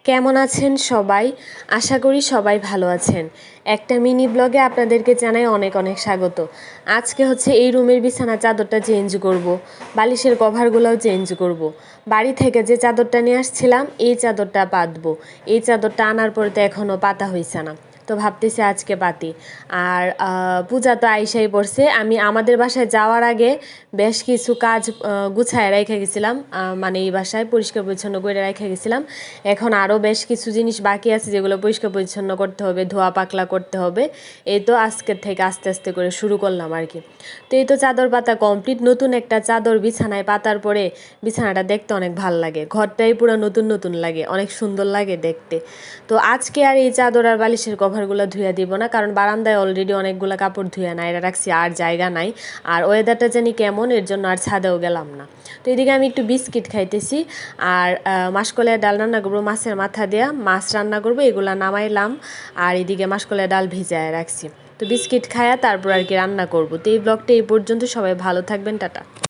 কেমন আছেন সবাই? আশা করি সবাই ভালো আছেন। একটা মিনি ব্লগে আপনাদেরকে জানাই অনেক অনেক স্বাগত। আজকে হচ্ছে এই রুমের বিছানা চাদরটা চেঞ্জ করব, বালিশের কভারগুলোও চেঞ্জ করব। বাড়ি থেকে যে চাদরটা নিয়ে আসছিলাম এই চাদরটা পাতবো। এই চাদরটা আনার পরে তো এখনও পাতা হয়েছে না, তো ভাবতেছি আজকে পাতি। আর পূজা তো আইসাই পড়ছে। আমি আমাদের বাসায় যাওয়ার আগে বেশ কিছু কাজ গুছায় রেখে গেছিলাম, মানে এই বাসায় পরিষ্কার পরিচ্ছন্ন করে রেখে গেছিলাম। এখন আরও বেশ কিছু জিনিস বাকি আছে যেগুলো পরিষ্কার পরিচ্ছন্ন করতে হবে, ধোয়া পাকলা করতে হবে। এই তো আজকের থেকে আস্তে আস্তে করে শুরু করলাম আর কি। তো এই তো চাদর পাতা কমপ্লিট। নতুন একটা চাদর বিছানায় পাতার পরে বিছানাটা দেখতে অনেক ভাল লাগে, ঘরটাই পুরো নতুন নতুন লাগে, অনেক সুন্দর লাগে দেখতে। তো আজকে আর এই চাদর আর বালিশের কভারগুলো ধুয়ে দিব না, কারণ বারান্দায় অলরেডি অনেকগুলো কাপড় ধুয়ে নাইরা রাখছি, আর জায়গা নাই। আর ওয়েদারটা জানি কেমন, এর জন্য আর ছাদেও গেলাম না। তো এদিকে আমি একটু বিস্কিট খাইতেছি, আর মাসকলাইয়ের ডাল রান্না করবো, মাছের মাথা দেওয়া মাছ রান্না করবো, এগুলা নামাইলাম। আর এদিকে মাসকলাইয়ের ডাল ভিজায় রাখছি। তো বিস্কিট খায়া তারপর আর কি রান্না করবো। তো এই ব্লগটা এই পর্যন্ত, সবাই ভালো থাকবেন, টাটা।